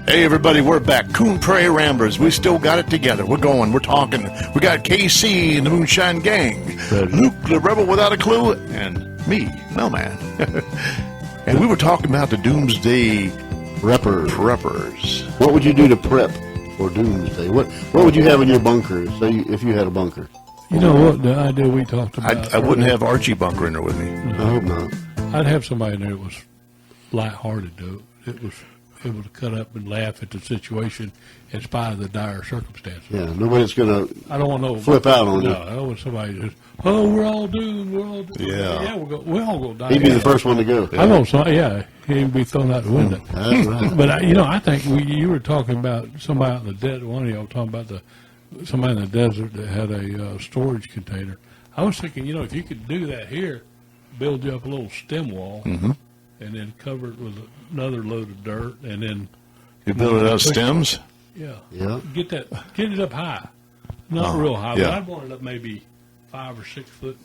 Hey everybody, we're back. Coon Prairie Ramblers. We still got it together. We're going. We're talking. We got KC and the Moonshine Gang, Luke the Rebel Without a Clue, and me, Mailman. And we were talking about the Doomsday preppers. What would you do to prep for Doomsday? What would you have in your bunker? Say if you had a bunker. You know what the idea we talked about? I wouldn't have Archie Bunker in there with me. I hope not. I'd have somebody in there that was lighthearted, though. It was able to cut up and laugh at the situation in spite of the dire circumstances. Yeah, nobody's gonna. I don't want to flip out on you. No, I don't want somebody just, we're all doomed. We're all doomed. Yeah, we're all gonna die. He'd be the first one to go. I know. He'd be thrown out the window. That's right. But I think you were talking about somebody out in the desert. One of y'all talking about somebody in the desert that had a storage container. I was thinking, if you could do that here, build you up a little stem wall, and then cover it with another load of dirt, and then you build it out of stems. Yeah. Get it up high, not real high. Yeah. But I'd want it up maybe 5 or 6 foot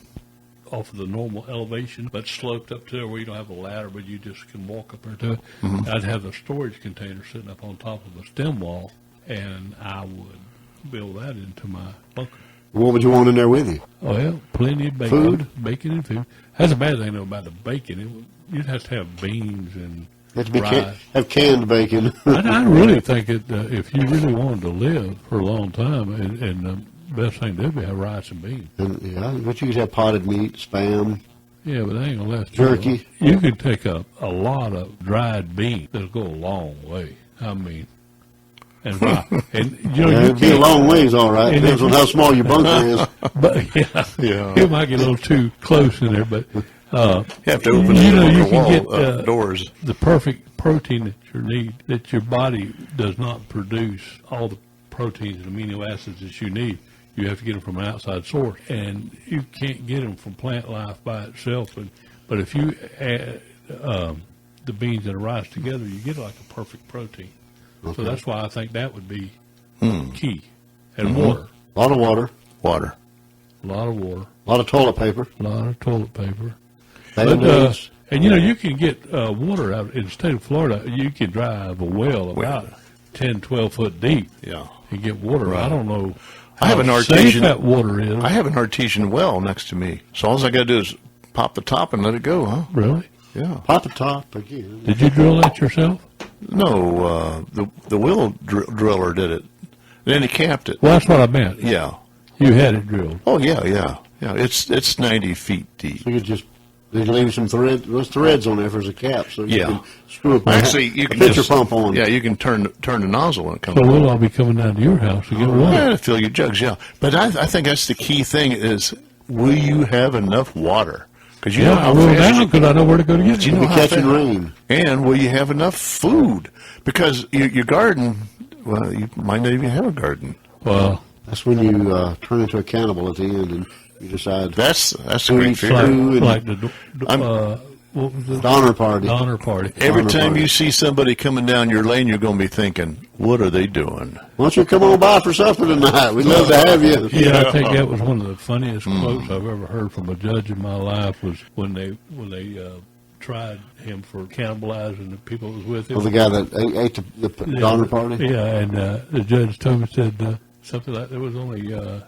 off of the normal elevation, but sloped up to where you don't have a ladder, but you just can walk up there to it. I'd have the storage container sitting up on top of the stem wall, and I would build that into my bunker. What would you want in there with you? Oh, yeah, plenty of bacon. Bacon and food. That's a bad thing, though, about the bacon. You'd have to have beans and Have to be rice. have canned bacon. I really think that if you really wanted to live for a long time, and the best thing to do would be have rice and beans. But you could have potted meat, Spam. Yeah, but that ain't going to last. Jerky. You could take a lot of dried beans. That'll go a long way. I mean, and you It'd be a long ways, all right. Depends on how small your bunker is. But it might get a little too close in there. But you have to open the wall doors. The perfect protein that you need, that your body does not produce all the proteins and amino acids that you need. You have to get them from an outside source, and you can't get them from plant life by itself. But if you add the beans and the rice together, you get like a perfect protein. Okay. So that's why I think that would be key. And water. A lot of water. Water. A lot of water. A lot of toilet paper. A lot of toilet paper. And you can get water out in the state of Florida. You can drive a well about 10, 12 foot deep. Yeah. And get water. Right. I don't know how safe that water is. I have an artesian well next to me. So all I got to do is pop the top and let it go, huh? Really? Yeah. Pop the top again. Did you drill that yourself? No, the wheel driller did it. Then he capped it. Well, that's what I meant. Yeah. You had it drilled. Oh, yeah. It's 90 feet deep. So you just leave some threads. There's threads on there for a cap, so you can screw up you can pitcher pump on. Yeah, you can turn the nozzle when it comes. So we'll all be coming down to your house to get water. Yeah, to fill your jugs. Yeah, but I think that's the key thing is, will you have enough water? Because I will now because I know where to go to get it. You know how catching rain. And will you have enough food? Because your garden, well, you might not even have a garden. Well, that's when you turn into a cannibal at the end and you decide. That's a great fear. Like what was it? Donner Party. Donner Party. Every time you see somebody coming down your lane, you're going to be thinking, what are they doing? Why don't you come on by for supper tonight? We'd love to have you. Yeah, I think that was one of the funniest quotes I've ever heard from a judge in my life was when they tried him for cannibalizing the people that was with him. Well, the guy that ate the Donner Party? Yeah, and the judge told me, said something like there was only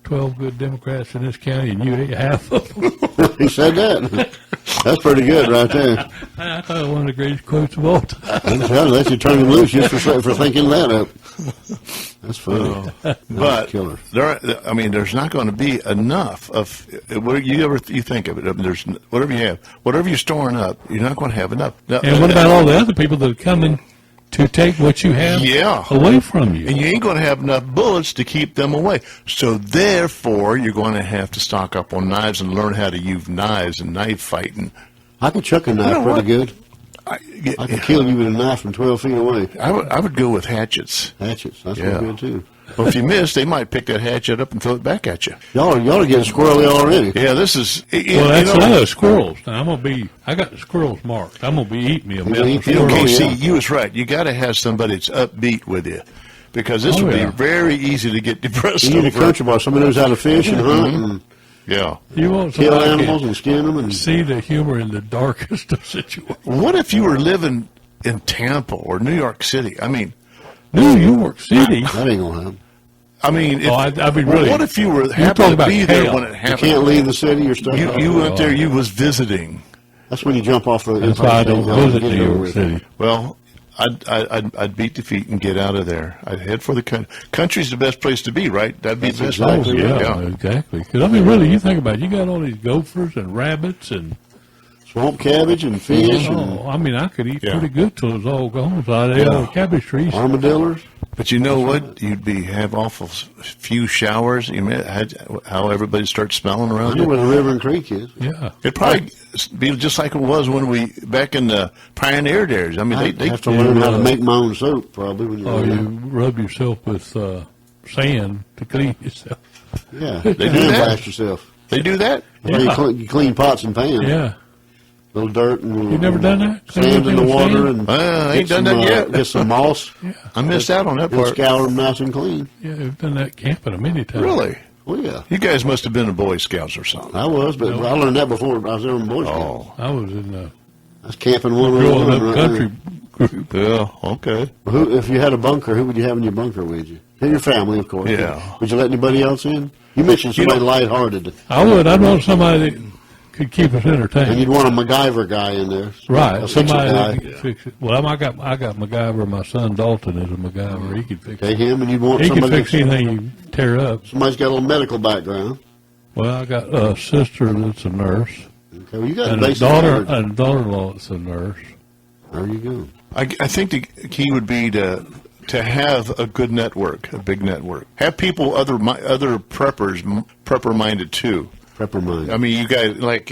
12 good Democrats in this county, and you ate half of them. He said that. That's pretty good right there. I thought it was one of the greatest quotes of all time. Let you turn him loose just for thinking that up. That's funny. But killer. There's not going to be enough of whatever you think of it. There's whatever you have, whatever you're storing up, you're not going to have enough. And what about all the other people that are coming to take what you have away from you? And you ain't going to have enough bullets to keep them away. So therefore, you're going to have to stock up on knives and learn how to use knives and knife fighting. I could chuck a knife pretty good. I could kill you with a knife from 12 feet away. I would go with hatchets. Hatchets, that's good too. Well, if you miss, they might pick that hatchet up and throw it back at you. Y'all are getting squirrely already. Yeah, this is. That's squirrels. Now, I got the squirrels marked. I'm gonna be eating me a mess of squirrels. KC, you was right. You got to have somebody that's upbeat with you, because this would be very easy to get depressed over. You need a country boy, somebody knows how to fish and hunt and you want kill animals and skin them and see the humor in the darkest of situations. What if you were living in Tampa or New York City? I mean, New York City. That ain't gonna happen. I mean, if, I'd be really. what if you were talking happened to about be there chaos. when it You happened? can't leave the city. You're stuck. You went there. You was visiting. That's when you jump off the. That's Empire why I State don't Building and visit get it New over York with. City. Well, I'd beat defeat and get out of there. I'd head for the country. Country's the best place to be, right? That'd be the best Oh, place. yeah, exactly. Because, I mean, really, you think about it, you got all these gophers and rabbits and, Swamp cabbage and fish oh, I mean, I could eat Yeah. pretty good till it was all gone. So I ate all the cabbage trees. and armadillos. But you know what? You'd have awful few showers. You had how everybody starts smelling I around know you. where the river and creek is. Yeah. It'd probably be just like it was when we back in the pioneer days. I mean, I they have to learn how to make my own soap probably when you're Or older. you rub yourself with sand to clean yourself. Yeah, do hand that? blast yourself. they do that. Yeah. You clean pots and pans. Yeah. Little dirt and You never done that? sand in the Clean water sand? and I ain't get done some, that yet. Get some moss. I missed out on that And part. scour them nice and clean. Yeah, we've done that camping many times. Really? Oh yeah, You guys must have been a Boy Scouts or something. I was, but I learned that before I was there in Boy Scouts. Oh, I was in the I was camping one growing on up one. country group. yeah. Okay. Who, if you had a bunker, who would you have in your bunker with you? Your family, of course. Yeah. Would you let anybody else in? You mentioned somebody lighthearted, I would. I'd want somebody that could keep us and entertained. you'd want a MacGyver guy in there, Right. A fixer Somebody guy. that could fix it. Well, I got MacGyver. My son Dalton is a MacGyver. He could fix it. Take him, and you'd want He can somebody. fix anything you tear up. Somebody's got a little medical background. Well, I got a sister that's a nurse, Okay, well, you got and the a basic daughter, covered. and a daughter-in-law that's a nurse. There you go. I think the key would be to have a good network, a big network. Have people other preppers prepper minded too. Prepper mind. I mean, you guys like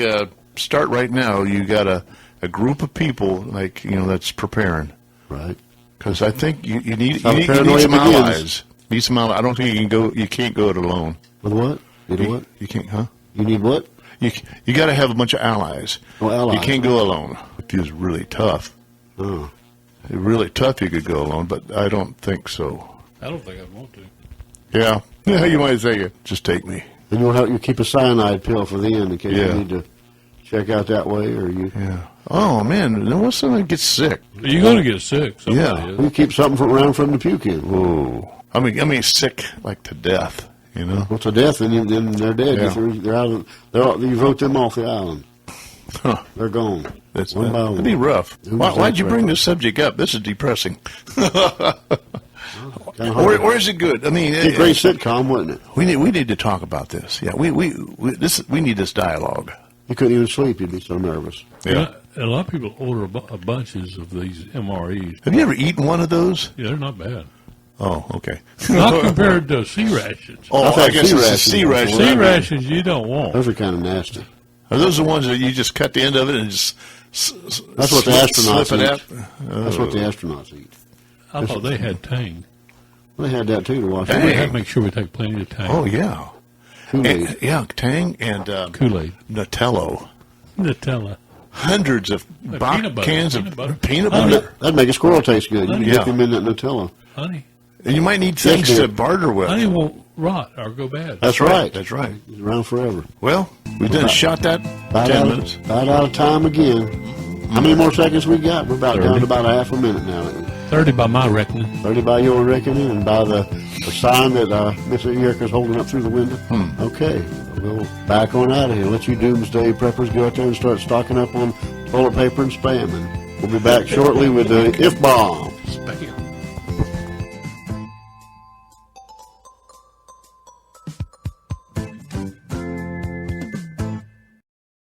start right now. You got a group of people like that's preparing. Right. Because I think you need how you need paranoia some begins. allies. Need some allies. I don't think you can go. You can't go it alone. With what? You know what? You can't, huh? You need what? You got to have a bunch of allies. Oh, allies. You can't go alone. It is really tough. Oh. It's really tough. You could go alone, but I don't think so. I don't think I'd want to. Yeah. Yeah. You might say it. Just take me. And you keep a cyanide pill for the end in case Yeah. you need to check out that way, or you. Yeah. Oh man. Then what? Somebody gets sick. You're going to get sick. Somebody Yeah. is. You keep something around from the puke in. Whoa. I mean, sick like to death. Well, to death, and then they're dead. Yeah. They're out. You wrote them off the island. Huh. They're gone. That's One by that'd one. be rough. Why'd you bring rough? this subject up? This is depressing. Kinda hard. Or is it good? I mean, It'd be a great sitcom, wouldn't it? we need to talk about this. Yeah, we need this dialogue. You couldn't even sleep. You'd be so nervous. Yeah. And a lot of people order bunches of these MREs. Have you ever eaten one of those? Yeah, they're not bad. Oh, okay. Not compared to sea rations. Oh, I've I had guess sea it's a rations sea before. ration. Sea rations you don't want. Those are kind of nasty. Are those the ones that you just cut the end of it and just That's what the astronauts slip it eat. out? That's what the astronauts eat. I thought they had Tang. Well, they had that too to wash. Dang. We had to make sure we take plenty of Tang. Oh yeah, Kool-Aid. yeah, Tang and Kool-Aid. Nutello. Nutella. Hundreds of Peanut butter. cans Peanut of butter. peanut Honey. butter. That'd make a squirrel taste good. You can Yeah. dip them in that Nutella. Honey. And you might need things dear. to barter with. Honey won't rot or go bad. That's right. That's right. It's around forever. Well, we've done shot that About 10 out, minutes. about out of time again. How many more seconds we got? We're about down 30. to about a half a minute now. 30 by my reckoning. 30 by your reckoning and by the sign that Mr. Yerka's holding up through the window. Okay. We'll back on out of here. Let you Doomsday preppers go out there and start stocking up on toilet paper and spam. And we'll be back shortly with the If Bomb.